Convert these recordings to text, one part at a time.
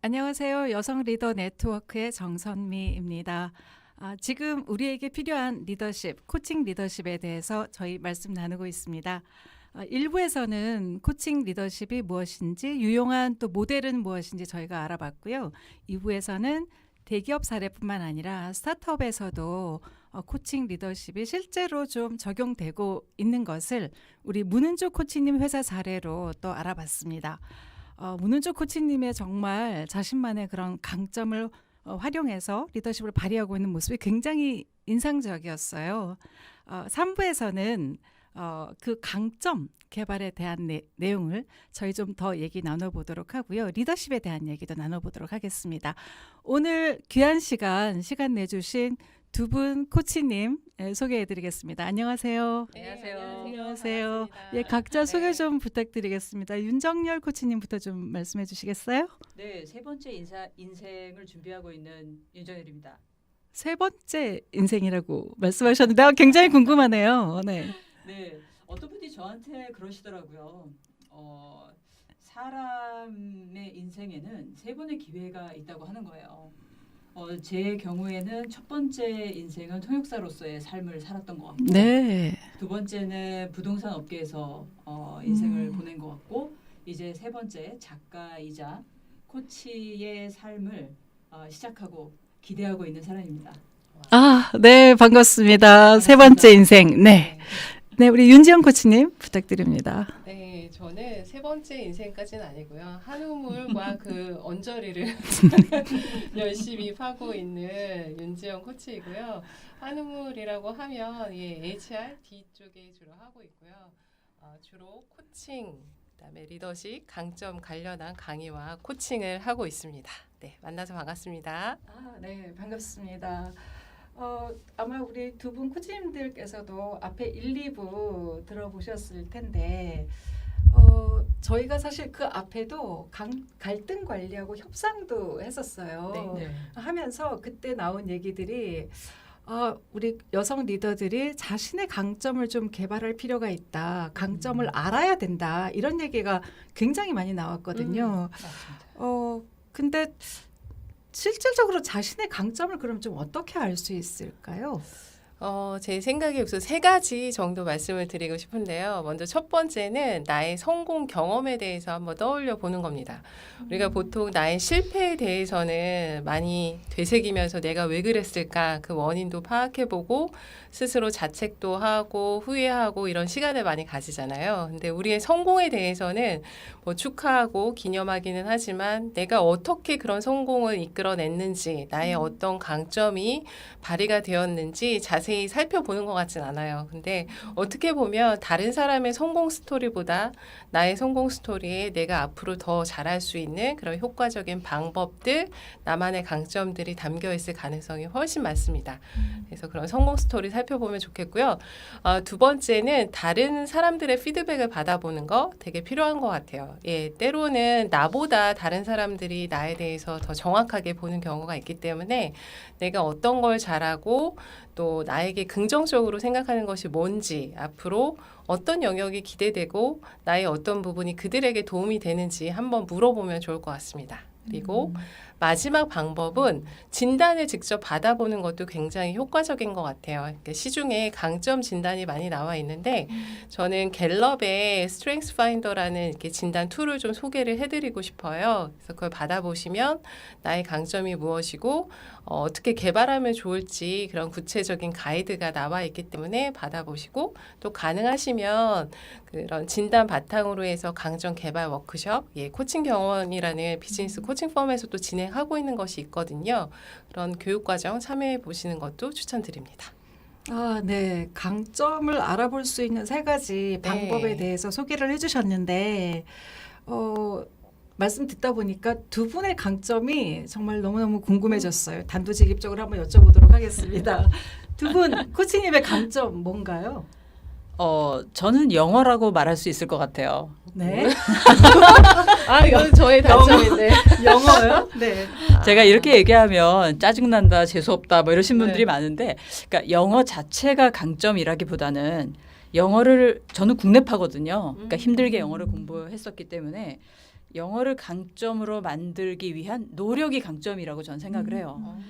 안녕하세요. 여성 리더 네트워크의 정선미입니다. 지금 우리에게 필요한 리더십, 코칭 리더십에 대해서 저희 말씀 나누고 있습니다. 1부에서는 코칭 리더십이 무엇인지, 유용한 또 모델은 무엇인지 저희가 알아봤고요. 2부에서는 대기업 사례뿐만 아니라 스타트업에서도 코칭 리더십이 실제로 좀 적용되고 있는 것을 우리 문은주 코치님 회사 사례로 또 알아봤습니다. 문은주 코치님의 정말 자신만의 그런 강점을 활용해서 리더십을 발휘하고 있는 모습이 굉장히 인상적이었어요. 3부에서는 그 강점 개발에 대한 내용을 저희 좀 더 얘기 나눠보도록 하고요. 리더십에 대한 얘기도 나눠보도록 하겠습니다. 오늘 귀한 시간 내주신 두 분 코치님 소개해드리겠습니다. 안녕하세요. 안녕하세요. 안녕하세요. 반갑습니다. 예, 각자 소개 네. 좀 부탁드리겠습니다. 윤정열 코치님부터 좀 말씀해 주시겠어요? 네, 세 번째 인생을 준비하고 있는 윤정열입니다. 세 번째 인생이라고 말씀하셨는데 굉장히 궁금하네요. 네. 네, 어떤 분이 저한테 그러시더라고요. 사람의 인생에는 세 번의 기회가 있다고 하는 거예요. 제 경우에는 첫 번째 인생은 통역사로서의 삶을 살았던 것 같고, 네. 두 번째는 부동산 업계에서 인생을 보낸 것 같고, 이제 세 번째 작가이자 코치의 삶을 시작하고 기대하고 있는 사람입니다. 네, 반갑습니다. 세 번째 인생. 네. 네, 우리 윤지영 코치님 부탁드립니다. 네, 저는 세 번째 인생까지는 아니고요. 한우물과 그 언저리를 열심히 파고 있는 윤지영 코치이고요. 한우물이라고 하면 HR 뒤쪽에 주로 하고 있고요. 주로 코칭, 그다음에 리더십, 강점 관련한 강의와 코칭을 하고 있습니다. 네, 만나서 반갑습니다. 네, 반갑습니다. 아마 우리 두 분 코치님들께서도 앞에 1, 2부 들어보셨을 텐데 저희가 사실 그 앞에도 갈등 관리하고 협상도 했었어요. 네. 하면서 그때 나온 얘기들이 우리 여성 리더들이 자신의 강점을 좀 개발할 필요가 있다. 강점을 알아야 된다. 이런 얘기가 굉장히 많이 나왔거든요. 맞습니다. 근데 실질적으로 자신의 강점을 그럼 좀 어떻게 알 수 있을까요? 제 생각에 우선 세 가지 정도 말씀을 드리고 싶은데요. 먼저 첫 번째는 나의 성공 경험에 대해서 한번 떠올려 보는 겁니다. 우리가 보통 나의 실패에 대해서는 많이 되새기면서 내가 왜 그랬을까 그 원인도 파악해보고 스스로 자책도 하고 후회하고 이런 시간을 많이 가지잖아요. 근데 우리의 성공에 대해서는 뭐 축하하고 기념하기는 하지만 내가 어떻게 그런 성공을 이끌어냈는지 나의 어떤 강점이 발휘가 되었는지 자세히 살펴보는 것 같진 않아요. 근데 어떻게 보면 다른 사람의 성공 스토리보다 나의 성공 스토리에 내가 앞으로 더 잘할 수 있는 그런 효과적인 방법들, 나만의 강점들이 담겨 있을 가능성이 훨씬 많습니다. 그래서 그런 성공 스토리 살펴보면 좋겠고요. 두 번째는 다른 사람들의 피드백을 받아보는 거 되게 필요한 것 같아요. 때로는 나보다 다른 사람들이 나에 대해서 더 정확하게 보는 경우가 있기 때문에 내가 어떤 걸 잘하고 또 나에게 긍정적으로 생각하는 것이 뭔지 앞으로 어떤 영역이 기대되고 나의 어떤 부분이 그들에게 도움이 되는지 한번 물어보면 좋을 것 같습니다. 그리고 마지막 방법은 진단을 직접 받아보는 것도 굉장히 효과적인 것 같아요. 그러니까 시중에 강점 진단이 많이 나와 있는데 저는 갤럽의 스트렝스 파인더라는 이렇게 진단 툴을 좀 소개를 해드리고 싶어요. 그래서 그걸 받아보시면 나의 강점이 무엇이고 어떻게 개발하면 좋을지 그런 구체적인 가이드가 나와 있기 때문에 받아보시고 또 가능하시면 그런 진단 바탕으로 해서 강점 개발 워크숍, 코칭 경원이라는 비즈니스 코칭 펌에서 또 진행하고 있는 것이 있거든요. 그런 교육 과정 참여해 보시는 것도 추천드립니다. 네. 강점을 알아볼 수 있는 세 가지 방법에 대해서 소개를 해주셨는데 말씀 듣다 보니까 두 분의 강점이 정말 너무너무 궁금해졌어요. 단도직입적으로 한번 여쭤보도록 하겠습니다. 두 분 코치님의 강점 뭔가요? 저는 영어라고 말할 수 있을 것 같아요. 네. 이건 저의 단점인데. 영어요? 네. 제가 이렇게 얘기하면 짜증난다, 재수없다 뭐 이러신 분들이 많은데 그러니까 영어 자체가 강점이라기보다는 영어를 저는 국내파거든요. 그러니까 힘들게 영어를 공부했었기 때문에 영어를 강점으로 만들기 위한 노력이 강점이라고 저는 생각을 해요. 어.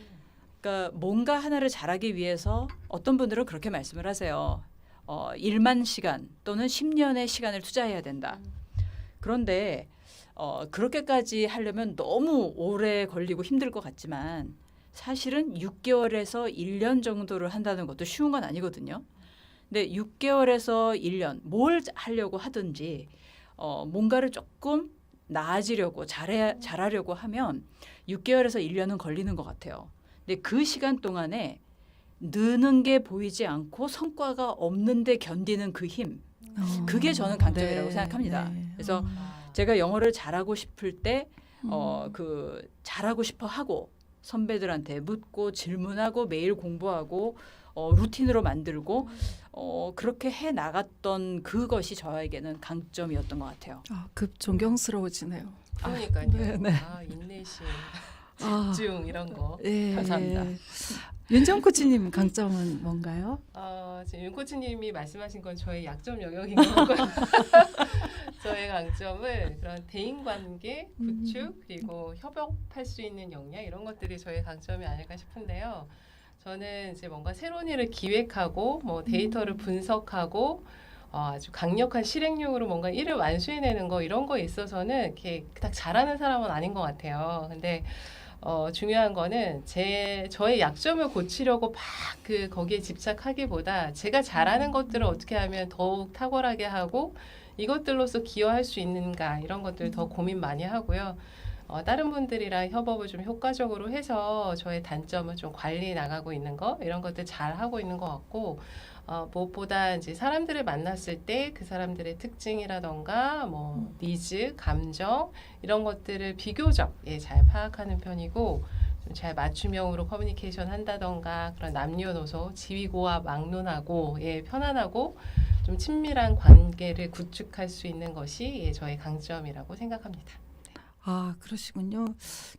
그러니까 뭔가 하나를 잘하기 위해서 어떤 분들은 그렇게 말씀을 하세요. 1만 시간 또는 10년의 시간을 투자해야 된다. 그런데 그렇게까지 하려면 너무 오래 걸리고 힘들 것 같지만 사실은 6개월에서 1년 정도를 한다는 것도 쉬운 건 아니거든요. 근데 6개월에서 1년 뭘 하려고 하든지 뭔가를 조금 나아지려고 잘하려고 하면 6개월에서 1년은 걸리는 것 같아요. 근데 그 시간 동안에 느는 게 보이지 않고 성과가 없는데 견디는 그 힘, 그게 저는 강점이라고 생각합니다. 그래서 제가 영어를 잘하고 싶을 때 잘하고 싶어 하고 선배들한테 묻고 질문하고 매일 공부하고 루틴으로 만들고 그렇게 해 나갔던 그것이 저에게는 강점이었던 것 같아요. 급 존경스러워지네요. 그러니까요. 네. 인내심, 아, 집중 이런 거. 예, 감사합니다. 예. 윤정 코치님 강점은 뭔가요? 지금 윤 코치님이 말씀하신 건 저의 약점 영역인 거고요. 저의 강점은 그런 대인관계 구축 그리고 협업할 수 있는 역량 이런 것들이 저의 강점이 아닐까 싶은데요. 저는 이제 뭔가 새로운 일을 기획하고 뭐 데이터를 분석하고 아주 강력한 실행력으로 뭔가 일을 완수해내는 거 이런 거에 있어서는 이렇게 딱 잘하는 사람은 아닌 것 같아요. 근데 중요한 거는 저의 약점을 고치려고 막 거기에 집착하기보다 제가 잘하는 것들을 어떻게 하면 더욱 탁월하게 하고 이것들로서 기여할 수 있는가 이런 것들 더 고민 많이 하고요. 다른 분들이랑 협업을 좀 효과적으로 해서 저의 단점을 좀 관리해 나가고 있는 거 이런 것들 잘 하고 있는 것 같고 무엇보다 이제 사람들을 만났을 때 그 사람들의 특징이라던가 뭐 니즈, 감정 이런 것들을 비교적 잘 파악하는 편이고 좀 잘 맞춤형으로 커뮤니케이션 한다던가 그런 남녀노소 지위고와 막론하고 편안하고 좀 친밀한 관계를 구축할 수 있는 것이 저의 강점이라고 생각합니다. 그러시군요.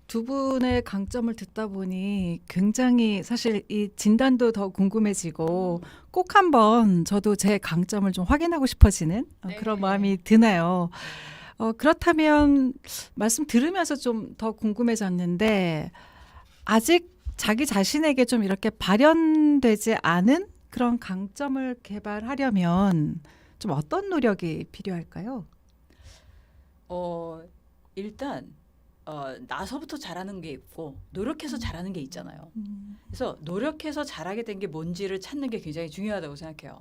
두 분의 강점을 듣다 보니 굉장히 사실 이 진단도 더 궁금해지고 꼭 한번 저도 제 강점을 좀 확인하고 싶어지는 네. 그런 마음이 드네요. 그렇다면 말씀 들으면서 좀 더 궁금해졌는데 아직 자기 자신에게 좀 이렇게 발현되지 않은 그런 강점을 개발하려면 좀 어떤 노력이 필요할까요? 일단 나서부터 잘하는 게 있고 노력해서 잘하는 게 있잖아요. 그래서 노력해서 잘하게 된 게 뭔지를 찾는 게 굉장히 중요하다고 생각해요.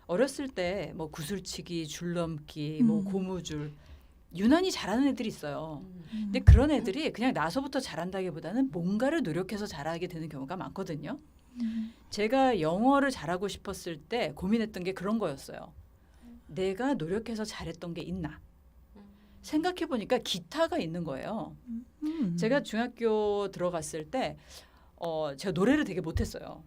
어렸을 때 뭐 구슬치기, 줄넘기, 뭐 고무줄 유난히 잘하는 애들이 있어요. 근데 그런 애들이 그냥 나서부터 잘한다기보다는 뭔가를 노력해서 잘하게 되는 경우가 많거든요. 제가 영어를 잘하고 싶었을 때 고민했던 게 그런 거였어요. 내가 노력해서 잘했던 게 있나? 생각해 보니까 기타가 있는 거예요. 제가 중학교 들어갔을 때 제가 노래를 되게 못했어요.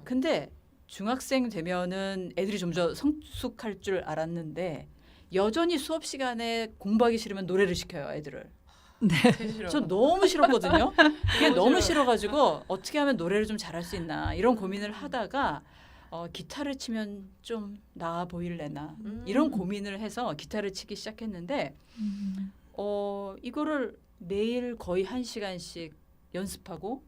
근데 중학생 되면은 애들이 좀 더 성숙할 줄 알았는데 여전히 수업 시간에 공부하기 싫으면 노래를 시켜요, 애들을. 전 너무 싫었거든요. 그게 너무 싫어가지고 어떻게 하면 노래를 좀 잘할 수 있나 이런 고민을 하다가 기타를 치면 좀 나아 보일래나 이런 고민을 해서 기타를 치기 시작했는데 이거를 매일 거의 1시간씩 연습하고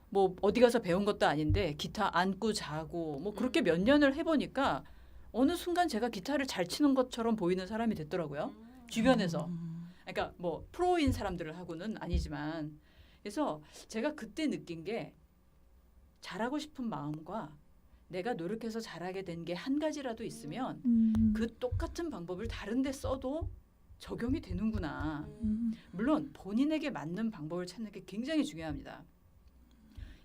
뭐 어디 가서 배운 것도 아닌데 기타 안고 자고 뭐 그렇게 몇 년을 해보니까 어느 순간 제가 기타를 잘 치는 것처럼 보이는 사람이 됐더라고요. 주변에서. 그러니까 뭐 프로인 사람들을 하고는 아니지만 그래서 제가 그때 느낀 게 잘하고 싶은 마음과 내가 노력해서 잘하게 된 게 한 가지라도 있으면 그 똑같은 방법을 다른 데 써도 적용이 되는구나. 물론 본인에게 맞는 방법을 찾는 게 굉장히 중요합니다.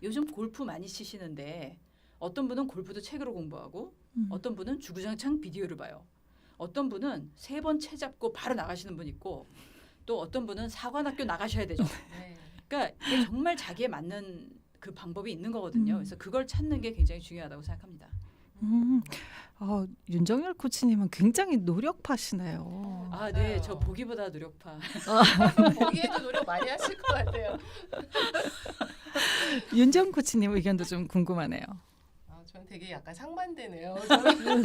요즘 골프 많이 치시는데 어떤 분은 골프도 책으로 공부하고 어떤 분은 주구장창 비디오를 봐요. 어떤 분은 3번 채 잡고 바로 나가시는 분 있고 또 어떤 분은 사관학교 나가셔야 되죠. 그러니까 이게 정말 자기에 맞는 그 방법이 있는 거거든요. 그래서 그걸 찾는 게 굉장히 중요하다고 생각합니다. 윤정열 코치님은 굉장히 노력파시네요. 네, 저 보기보다 노력파. 보기에도 노력 많이 하실 것 같아요. 윤정 코치님 의견도 좀 궁금하네요. 전 되게 약간 상반되네요. 저는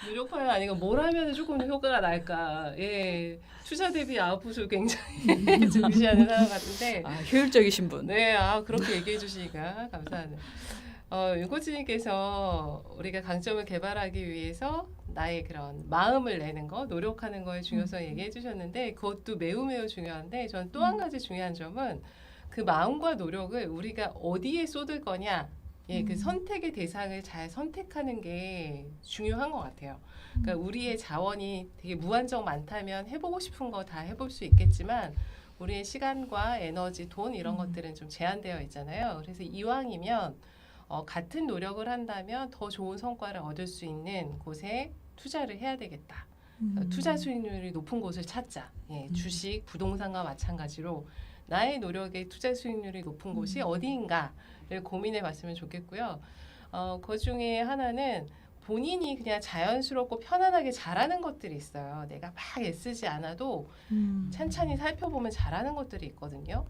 노력파는 아니고 뭘 하면 조금 더 효과가 날까. 예, 투자 대비 아웃풋을 굉장히 중시하는 사람 같은데. 아, 효율적이신 분. 네, 그렇게 얘기해 주시니까 감사하네요. 윤코치님께서 우리가 강점을 개발하기 위해서 나의 그런 마음을 내는 거, 노력하는 거의 중요성 얘기해 주셨는데 그것도 매우 매우 중요한데 전 또 한 가지 중요한 점은 그 마음과 노력을 우리가 어디에 쏟을 거냐, 예, 그 선택의 대상을 잘 선택하는 게 중요한 것 같아요. 그러니까 우리의 자원이 되게 무한정 많다면 해보고 싶은 거 다 해볼 수 있겠지만 우리의 시간과 에너지, 돈 이런 것들은 좀 제한되어 있잖아요. 그래서 이왕이면 같은 노력을 한다면 더 좋은 성과를 얻을 수 있는 곳에 투자를 해야 되겠다. 투자 수익률이 높은 곳을 찾자. 예, 주식, 부동산과 마찬가지로 나의 노력의 투자 수익률이 높은 곳이 어디인가를 고민해 봤으면 좋겠고요. 그 중에 하나는 본인이 그냥 자연스럽고 편안하게 잘하는 것들이 있어요. 내가 막 애쓰지 않아도 찬찬히 살펴보면 잘하는 것들이 있거든요.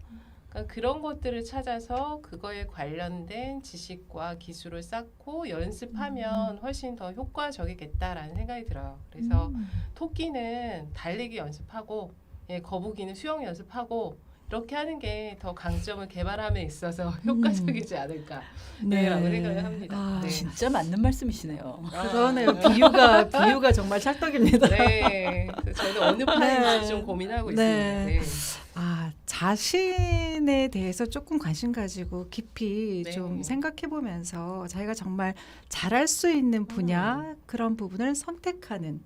그러니까 그런 것들을 찾아서 그거에 관련된 지식과 기술을 쌓고 연습하면 훨씬 더 효과적이겠다라는 생각이 들어요. 그래서 토끼는 달리기 연습하고, 예, 거북이는 수영 연습하고 이렇게 하는 게 더 강점을 개발함에 있어서 효과적이지 않을까 라고 생각을 합니다. 아, 네. 진짜 맞는 말씀이시네요. 그러네요. 비유가 정말 찰떡입니다. 네, 그래서 저는 어느 파인지 네. 좀 고민하고 네. 있습니다. 네. 아, 자신에 대해서 조금 관심 가지고 깊이 네. 좀 생각해 보면서 자기가 정말 잘할 수 있는 분야 그런 부분을 선택하는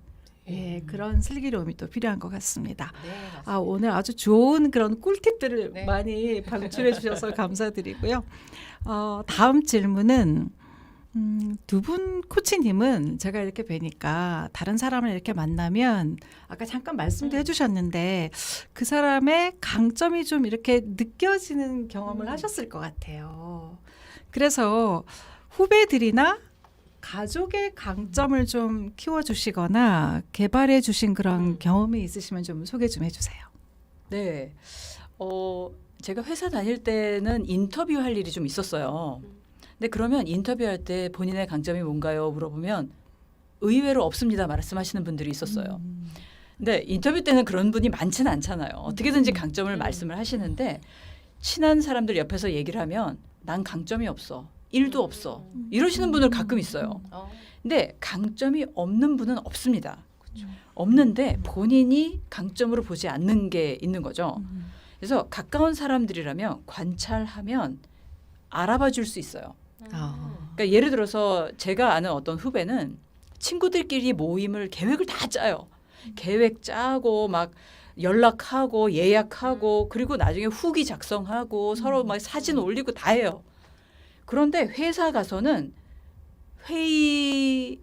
예, 그런 슬기로움이 또 필요한 것 같습니다. 네, 맞습니다. 아, 오늘 아주 좋은 그런 꿀팁들을 네. 많이 방출해 주셔서 감사드리고요. 다음 질문은 두 분 코치님은 제가 이렇게 뵈니까 다른 사람을 이렇게 만나면 아까 잠깐 말씀도 해주셨는데 그 사람의 강점이 좀 이렇게 느껴지는 경험을 하셨을 것 같아요. 그래서 후배들이나 가족의 강점을 좀 키워주시거나 개발해 주신 그런 경험이 있으시면 좀 소개 좀 해주세요. 네. 제가 회사 다닐 때는 인터뷰할 일이 좀 있었어요. 근데 그러면 인터뷰할 때 본인의 강점이 뭔가요? 물어보면 의외로 없습니다. 말씀하시는 분들이 있었어요. 근데 인터뷰 때는 그런 분이 많지는 않잖아요. 어떻게든지 강점을 말씀을 하시는데 친한 사람들 옆에서 얘기를 하면 난 강점이 없어. 일도 없어. 이러시는 분들 가끔 있어요. 근데 강점이 없는 분은 없습니다. 그렇죠. 없는데 본인이 강점으로 보지 않는 게 있는 거죠. 그래서 가까운 사람들이라면 관찰하면 알아봐 줄 수 있어요. 그러니까 예를 들어서 제가 아는 어떤 후배는 친구들끼리 모임을 계획을 다 짜요. 계획 짜고 막 연락하고 예약하고 그리고 나중에 후기 작성하고 서로 막 사진 올리고 다 해요. 그런데 회사 가서는 회의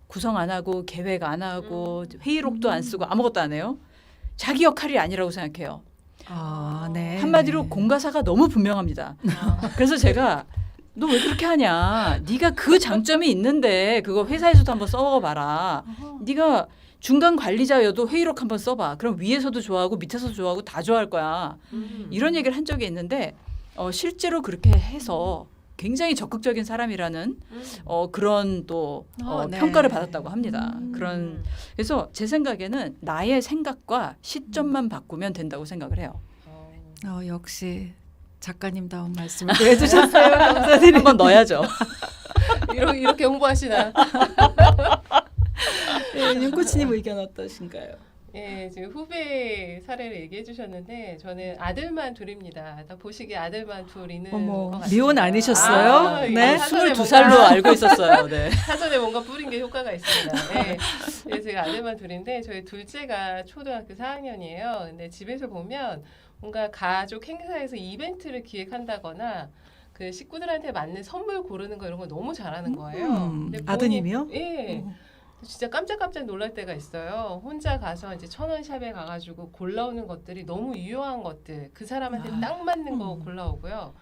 구성 안 하고 계획 안 하고 회의록도 안 쓰고 아무것도 안 해요. 자기 역할이 아니라고 생각해요. 아, 네. 한마디로 공과사가 너무 분명합니다. 그래서 제가 너 왜 그렇게 하냐? 네가 그 장점이 있는데 그거 회사에서도 한번 써봐라. 네가 중간 관리자여도 회의록 한번 써봐. 그럼 위에서도 좋아하고 밑에서도 좋아하고 다 좋아할 거야. 이런 얘기를 한 적이 있는데 실제로 그렇게 해서 굉장히 적극적인 사람이라는 그런 또 네. 평가를 받았다고 합니다. 그래서 제 생각에는 나의 생각과 시점만 바꾸면 된다고 생각을 해요. 역시 작가님다운 말씀을 또 해주셨어요. 감사드립니다. 한번 넣어야죠. 이렇게 홍보하시나? 네, 윤코치님 의견 어떠신가요? 예, 지금 후배 사례를 얘기해 주셨는데 저는 아들만 둘입니다. 다 보시기에 아들만 둘 있는 것 어머, 같습니다. 미혼 아니셨어요? 이거 네. 사전에 22살로 뭔가- 알고 있었어요. 네. 사전에 뭔가 뿌린 게 효과가 있습니다. 예. 예, 제가 아들만 둘인데 저희 둘째가 초등학교 4학년이에요. 근데 집에서 보면 뭔가 가족 행사에서 이벤트를 기획한다거나 그 식구들한테 맞는 선물 고르는 거 이런 거 너무 잘하는 거예요. 근데 본인- 아드님이요? 예. 진짜 깜짝깜짝 놀랄 때가 있어요. 혼자 가서 이제 1,000원 샵에 가가지고 골라오는 것들이 너무 유용한 것들, 그 사람한테 딱 맞는 거 골라오고요.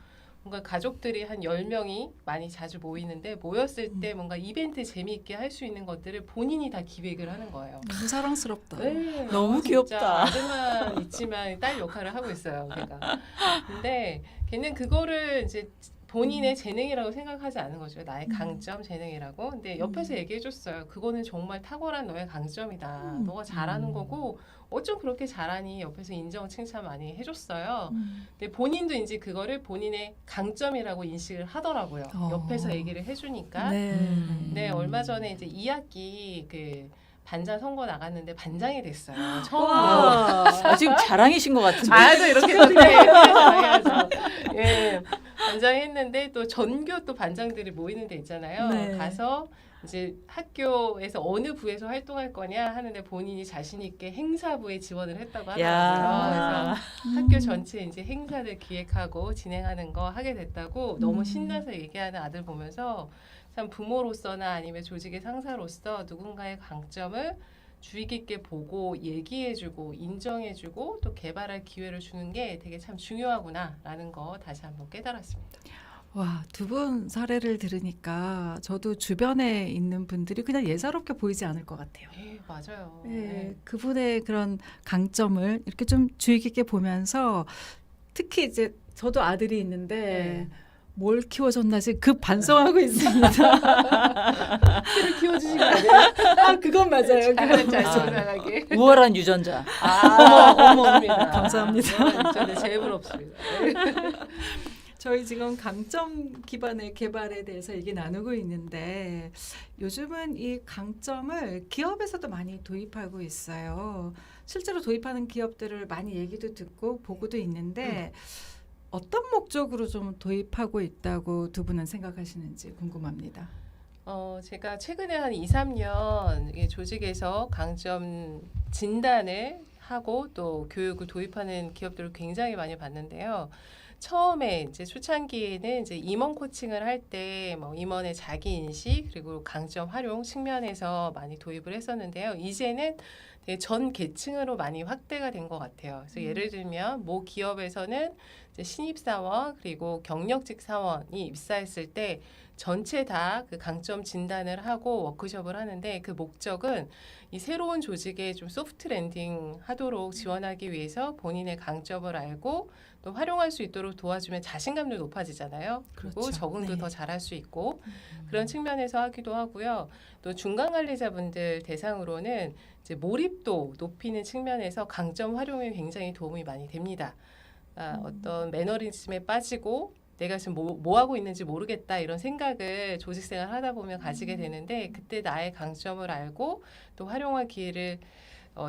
뭔가 가족들이 한 10명이 많이 자주 모이는데 모였을 때 뭔가 이벤트 재미있게 할 수 있는 것들을 본인이 다 기획을 하는 거예요. 너무 사랑스럽다. 네, 너무 진짜 귀엽다. 아들만 있지만 딸 역할을 하고 있어요. 걔가. 근데 걔는 그거를 이제 본인의 재능이라고 생각하지 않은 거죠. 나의 강점, 재능이라고. 근데 옆에서 얘기해줬어요. 그거는 정말 탁월한 너의 강점이다. 너가 잘하는 거고 어쩜 그렇게 잘하니? 옆에서 인정, 칭찬 많이 해줬어요. 근데 본인도 이제 그거를 본인의 강점이라고 인식을 하더라고요. 옆에서 얘기를 해주니까. 네, 얼마 전에 이제 2학기 그 반장 선거 나갔는데 반장이 됐어요. 처음으로. 와, 지금 자랑이신 것 같은데. 아도 이렇게 자랑해야죠. 예, 반장했는데 또 전교 또 반장들이 모이는 데 있잖아요. 네. 가서 이제 학교에서 어느 부에서 활동할 거냐 하는데 본인이 자신 있게 행사부에 지원을 했다고 하더라고요. 야. 그래서 학교 전체 이제 행사를 기획하고 진행하는 거 하게 됐다고 너무 신나서 얘기하는 아들 보면서 참 부모로서나 아니면 조직의 상사로서 누군가의 강점을 주의 깊게 보고 얘기해주고 인정해주고 또 개발할 기회를 주는 게 되게 참 중요하구나라는 거 다시 한번 깨달았습니다. 와, 두 분 사례를 들으니까 저도 주변에 있는 분들이 그냥 예사롭게 보이지 않을 것 같아요. 네, 맞아요. 네, 그분의 그런 강점을 이렇게 좀 주의 깊게 보면서 특히 이제 저도 아들이 있는데 네. 뭘 키워줬나 지금 급 반성하고 있습니다. 키를 키워주신 거 아니에요? 아, 그건 맞아요. 잘 조용하게. 우월한 유전자. 어머입니다. 감사합니다. 저는 제일 부럽습니다. 저희 지금 강점 기반의 개발에 대해서 얘기 나누고 있는데 요즘은 이 강점을 기업에서도 많이 도입하고 있어요. 실제로 도입하는 기업들을 많이 얘기도 듣고 보고도 있는데 어떤 목적으로 좀 도입하고 있다고 두 분은 생각하시는지 궁금합니다. 제가 최근에 한 2, 3년 이 조직에서 강점 진단을 하고 또 교육을 도입하는 기업들을 굉장히 많이 봤는데요. 처음에 이제 초창기에는 이제 임원 코칭을 할 때 뭐 임원의 자기 인식 그리고 강점 활용 측면에서 많이 도입을 했었는데요. 이제는 되게 전 계층으로 많이 확대가 된 것 같아요. 그래서 예를 들면 모 기업에서는 이제 신입 사원 그리고 경력직 사원이 입사했을 때 전체 다 그 강점 진단을 하고 워크숍을 하는데 그 목적은 이 새로운 조직에 좀 소프트 랜딩 하도록 지원하기 위해서 본인의 강점을 알고 또 활용할 수 있도록 도와주면 자신감도 높아지잖아요. 그리고 그렇죠. 적응도 네. 더 잘할 수 있고 그런 측면에서 하기도 하고요. 또 중간 관리자분들 대상으로는 이제 몰입도 높이는 측면에서 강점 활용에 굉장히 도움이 많이 됩니다. 어떤 매너리즘에 빠지고 내가 지금 뭐 하고 있는지 모르겠다 이런 생각을 조직생활 하다 보면 가지게 되는데 그때 나의 강점을 알고 또 활용할 기회를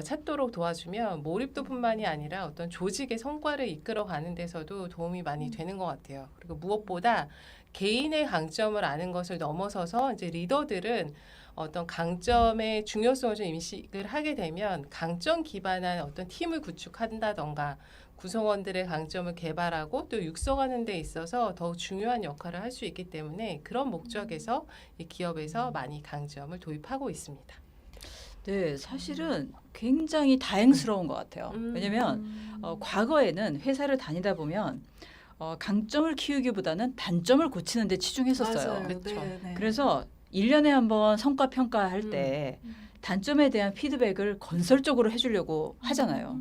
찾도록 도와주면 몰입도뿐만이 아니라 어떤 조직의 성과를 이끌어가는 데서도 도움이 많이 되는 것 같아요. 그리고 무엇보다 개인의 강점을 아는 것을 넘어서서 이제 리더들은 어떤 강점의 중요성을 좀 인식을 하게 되면 강점 기반한 어떤 팀을 구축한다던가 구성원들의 강점을 개발하고 또 육성하는 데 있어서 더욱 중요한 역할을 할 수 있기 때문에 그런 목적에서 이 기업에서 많이 강점을 도입하고 있습니다. 네, 사실은 굉장히 다행스러운 것 같아요. 왜냐하면 과거에는 회사를 다니다 보면 강점을 키우기보다는 단점을 고치는 데 치중했었어요. 맞아요. 그렇죠. 네, 네. 그래서 1년에 한 번 성과 평가할 때 단점에 대한 피드백을 건설적으로 해주려고 하잖아요.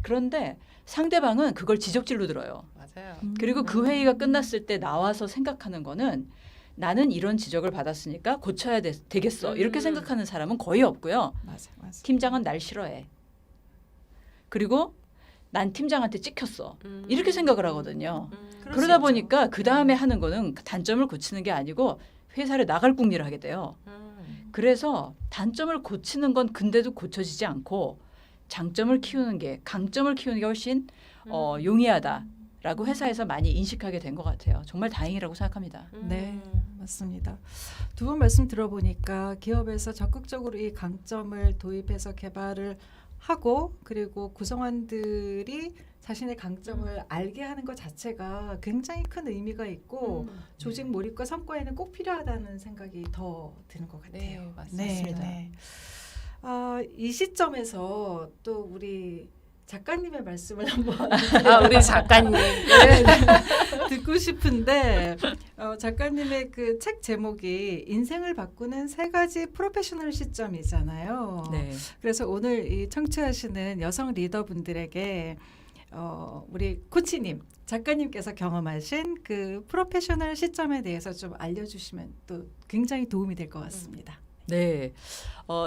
그런데 상대방은 그걸 지적질로 들어요. 맞아요. 그리고 그 회의가 끝났을 때 나와서 생각하는 거는 나는 이런 지적을 받았으니까 고쳐야 되겠어. 이렇게 생각하는 사람은 거의 없고요. 맞아, 맞아. 팀장은 날 싫어해. 그리고 난 팀장한테 찍혔어. 이렇게 생각을 하거든요. 그럴 그러다 수 보니까 그 다음에 하는 거는 단점을 고치는 게 아니고 회사를 나갈 궁리를 하게 돼요. 그래서 단점을 고치는 건 근데도 고쳐지지 않고 장점을 키우는 게 강점을 키우는 게 훨씬 용이하다라고 회사에서 많이 인식하게 된 것 같아요. 정말 다행이라고 생각합니다. 네, 맞습니다. 두 분 말씀 들어보니까 기업에서 적극적으로 이 강점을 도입해서 개발을 하고 그리고 구성원들이 자신의 강점을 알게 하는 것 자체가 굉장히 큰 의미가 있고 조직 몰입과 성과에는 꼭 필요하다는 생각이 더 드는 것 같아요. 네, 맞습니다. 네. 이 시점에서 또 우리 작가님의 말씀을 한번 우리 작가님. 네, 듣고 싶은데 작가님의 그 책 제목이 인생을 바꾸는 3가지 프로페셔널 시점이잖아요. 네. 그래서 오늘 이 청취하시는 여성 리더분들에게 우리 코치님, 작가님께서 경험하신 그 프로페셔널 시점에 대해서 좀 알려주시면 또 굉장히 도움이 될 것 같습니다. 네,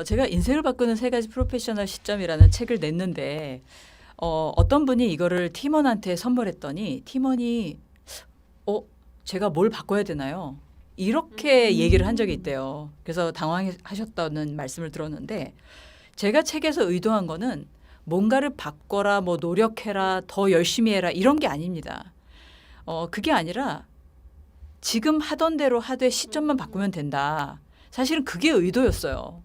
제가 인생을 바꾸는 3가지 프로페셔널 시점이라는 책을 냈는데 어떤 분이 이거를 팀원한테 선물했더니 팀원이 제가 뭘 바꿔야 되나요? 이렇게 얘기를 한 적이 있대요. 그래서 당황하셨다는 말씀을 들었는데 제가 책에서 의도한 거는 뭔가를 바꿔라, 뭐 노력해라, 더 열심히 해라 이런 게 아닙니다. 그게 아니라 지금 하던 대로 하되 시점만 바꾸면 된다. 사실은 그게 의도였어요.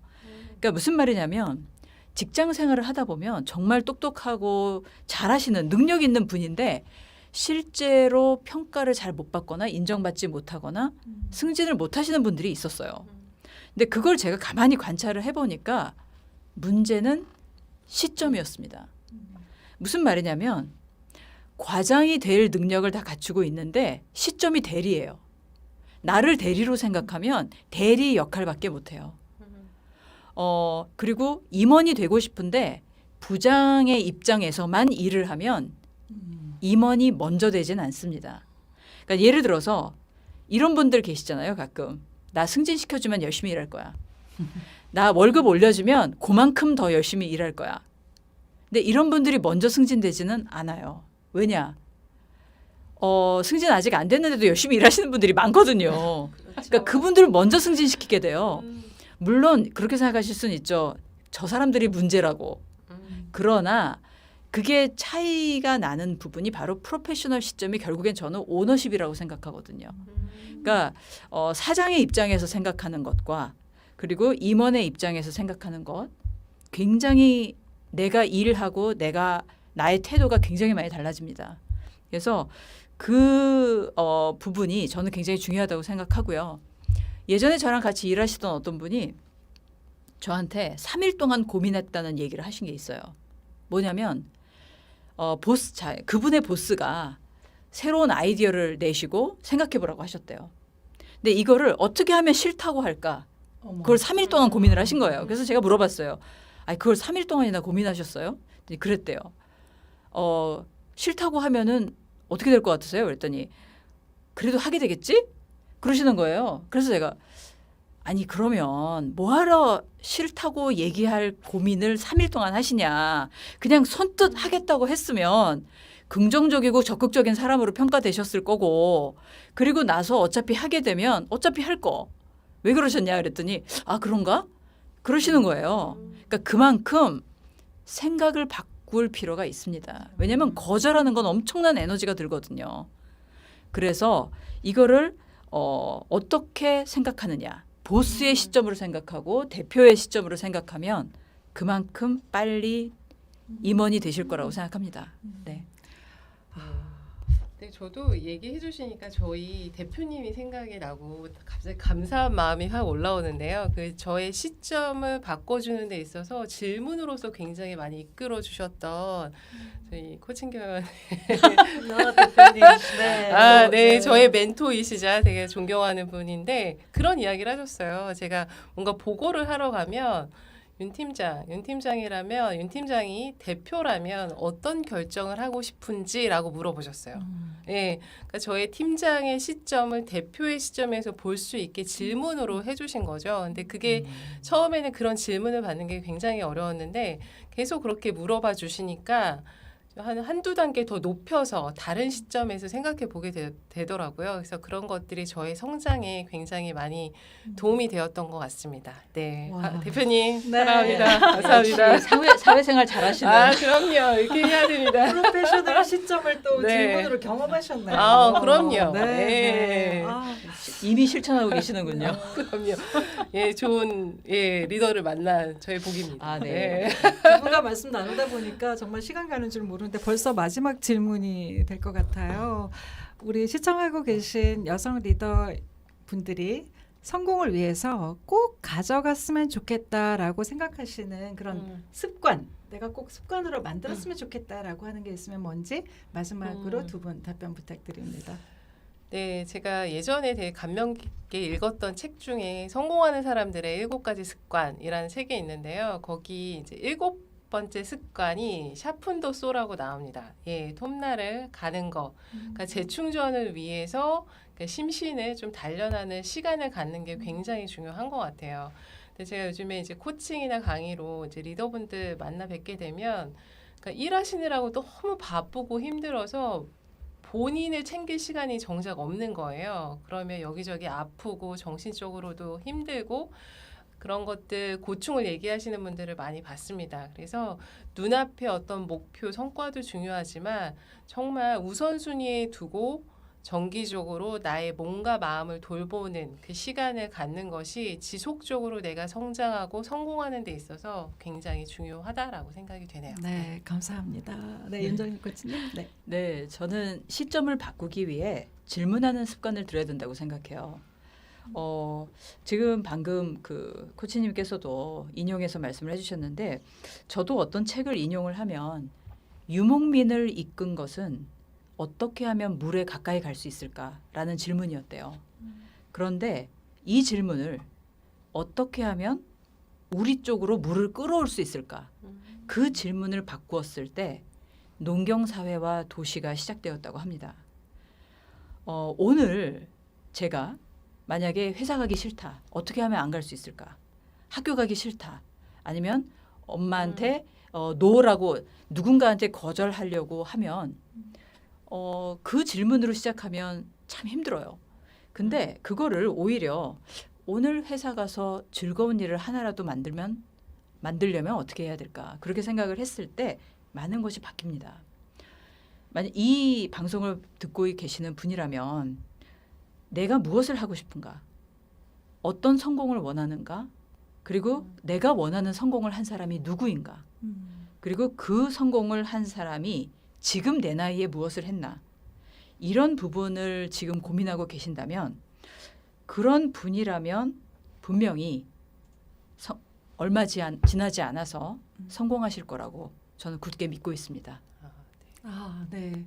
그러니까 무슨 말이냐면 직장 생활을 하다 보면 정말 똑똑하고 잘하시는 능력 있는 분인데 실제로 평가를 잘 못 받거나 인정받지 못하거나 승진을 못 하시는 분들이 있었어요. 근데 그걸 제가 가만히 관찰을 해보니까 문제는 시점이었습니다. 무슨 말이냐면 과장이 될 능력을 다 갖추고 있는데 시점이 대리예요. 나를 대리로 생각하면 대리 역할밖에 못해요. 그리고 임원이 되고 싶은데 부장의 입장에서만 일을 하면 임원이 먼저 되진 않습니다. 그러니까 예를 들어서 이런 분들 계시잖아요. 가끔 나 승진시켜주면 열심히 일할 거야. 나 월급 올려주면 그만큼 더 열심히 일할 거야. 근데 이런 분들이 먼저 승진되지는 않아요. 왜냐? 승진 아직 안 됐는데도 열심히 일하시는 분들이 많거든요. 그러니까 그분들을 먼저 승진시키게 돼요. 물론 그렇게 생각하실 수는 있죠. 저 사람들이 문제라고. 그러나 그게 차이가 나는 부분이 바로 프로페셔널 시점이 결국엔 저는 오너십이라고 생각하거든요. 그러니까 사장의 입장에서 생각하는 것과 그리고 임원의 입장에서 생각하는 것 굉장히 내가 일하고 나의 태도가 굉장히 많이 달라집니다. 그래서 그 부분이 저는 굉장히 중요하다고 생각하고요. 예전에 저랑 같이 일하시던 어떤 분이 저한테 3일 동안 고민했다는 얘기를 하신 게 있어요. 뭐냐면 그분의 보스가 새로운 아이디어를 내시고 생각해보라고 하셨대요. 근데 이거를 어떻게 하면 싫다고 할까? 그걸 3일 동안 고민을 하신 거예요. 그래서 제가 물어봤어요. 그걸 3일 동안이나 고민하셨어요? 그랬대요. 싫다고 하면은 어떻게 될 것 같으세요? 그랬더니 그래도 하게 되겠지? 그러시는 거예요. 그래서 제가 그러면 뭐하러 싫다고 얘기할 고민을 3일 동안 하시냐. 그냥 선뜻 하겠다고 했으면 긍정적이고 적극적인 사람으로 평가되셨을 거고 그리고 나서 어차피 하게 되면 어차피 할 거. 왜 그러셨냐 그랬더니 그런가? 그러시는 거예요. 그러니까 그만큼 생각을 바꿀 필요가 있습니다. 왜냐하면 거절하는 건 엄청난 에너지가 들거든요. 그래서 이거를 어떻게 생각하느냐. 보스의 시점으로 생각하고 대표의 시점으로 생각하면 그만큼 빨리 임원이 되실 거라고 생각합니다. 네. 네, 저도 얘기해 주시니까 저희 대표님이 생각이 나고 갑자기 감사한 마음이 확 올라오는데요. 저의 시점을 바꿔주는 데 있어서 질문으로서 굉장히 많이 이끌어 주셨던 저희 코칭 교원 대표님. 네, 저의 멘토이시자 되게 존경하는 분인데 그런 이야기를 하셨어요. 제가 뭔가 보고를 하러 가면 윤 팀장이라면 윤 팀장이 대표라면 어떤 결정을 하고 싶은지라고 물어보셨어요. 네, 그러니까 저의 팀장의 시점을 대표의 시점에서 볼 수 있게 질문으로 해주신 거죠. 근데 그게 처음에는 그런 질문을 받는 게 굉장히 어려웠는데 계속 그렇게 물어봐 주시니까 한두 단계 더 높여서 다른 시점에서 생각해 보게 되더라고요. 그래서 그런 것들이 저의 성장에 굉장히 많이 도움이 되었던 것 같습니다. 네, 대표님 사랑합니다. 감사합니다. 사회생활 잘하시네요. 그럼요. 이렇게 해야 됩니다. 프로페셔널 시점을 또 네. 질문으로 경험하셨네요. 그럼요. 네. 이미 실천하고 계시는군요. 그럼요. 좋은 리더를 만난 저의 복입니다. 네. 두 분과 말씀 나누다 보니까 정말 시간 가는 줄 모르는데 벌써 마지막 질문이 될 것 같아요. 우리 시청하고 계신 여성 리더 분들이 성공을 위해서 꼭 가져갔으면 좋겠다라고 생각하시는 그런 습관, 내가 꼭 습관으로 만들었으면 좋겠다라고 하는 게 있으면 뭔지 마지막으로 두 분 답변 부탁드립니다. 네, 제가 예전에 되게 감명 깊게 읽었던 책 중에 성공하는 사람들의 7가지 습관이라는 책이 있는데요. 거기 이제 7 번째 습관이 샤픈더 쏘라고 나옵니다. 예, 톱날을 가는 거. 그러니까 재충전을 위해서 그러니까 심신을 좀 단련하는 시간을 갖는 게 굉장히 중요한 것 같아요. 근데 제가 요즘에 이제 코칭이나 강의로 이제 리더분들 만나 뵙게 되면 그러니까 일하시느라고 너무 바쁘고 힘들어서 본인을 챙길 시간이 정작 없는 거예요. 그러면 여기저기 아프고 정신적으로도 힘들고 그런 것들 고충을 얘기하시는 분들을 많이 봤습니다. 그래서 눈앞에 어떤 목표, 성과도 중요하지만 정말 우선순위에 두고 정기적으로 나의 몸과 마음을 돌보는 그 시간을 갖는 것이 지속적으로 내가 성장하고 성공하는 데 있어서 굉장히 중요하다라고 생각이 되네요. 네, 감사합니다. 네, 윤정희 코치님. 네. 네, 저는 시점을 바꾸기 위해 질문하는 습관을 들여야 된다고 생각해요. 지금 방금 그 코치님께서도 인용해서 말씀을 해주셨는데 저도 어떤 책을 인용을 하면 유목민을 이끈 것은 어떻게 하면 물에 가까이 갈 수 있을까라는 질문이었대요. 그런데 이 질문을 어떻게 하면 우리 쪽으로 물을 끌어올 수 있을까? 그 질문을 바꾸었을 때 농경사회와 도시가 시작되었다고 합니다. 오늘 제가 만약에 회사 가기 싫다. 어떻게 하면 안 갈 수 있을까? 학교 가기 싫다. 아니면 엄마한테 노라고 누군가한테 거절하려고 하면 그 질문으로 시작하면 참 힘들어요. 근데 그거를 오히려 오늘 회사 가서 즐거운 일을 하나라도 만들려면 어떻게 해야 될까? 그렇게 생각을 했을 때 많은 것이 바뀝니다. 만약 이 방송을 듣고 계시는 분이라면 내가 무엇을 하고 싶은가? 어떤 성공을 원하는가? 그리고 내가 원하는 성공을 한 사람이 누구인가? 그리고 그 성공을 한 사람이 지금 내 나이에 무엇을 했나? 이런 부분을 지금 고민하고 계신다면 그런 분이라면 분명히 얼마 지나지 않아서 성공하실 거라고 저는 굳게 믿고 있습니다. 아, 네.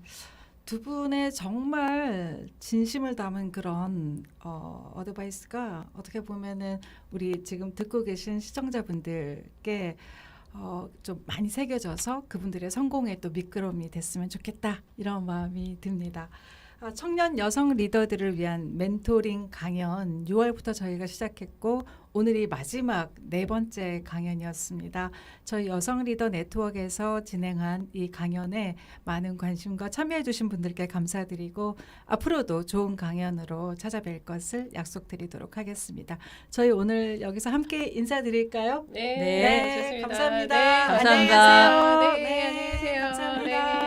두 분의 정말 진심을 담은 그런 어드바이스가 어떻게 보면은 우리 지금 듣고 계신 시청자분들께 좀 많이 새겨져서 그분들의 성공에 또 미끄럼이 됐으면 좋겠다 이런 마음이 듭니다. 청년 여성 리더들을 위한 멘토링 강연 6월부터 저희가 시작했고 오늘이 마지막 4번째 강연이었습니다. 저희 여성 리더 네트워크에서 진행한 이 강연에 많은 관심과 참여해 주신 분들께 감사드리고 앞으로도 좋은 강연으로 찾아뵐 것을 약속드리도록 하겠습니다. 저희 오늘 여기서 함께 인사드릴까요? 네, 네, 좋습니다. 감사합니다. 네, 감사합니다. 안녕히 계세요. 네, 안녕히 계세요. 감사합니다. 네.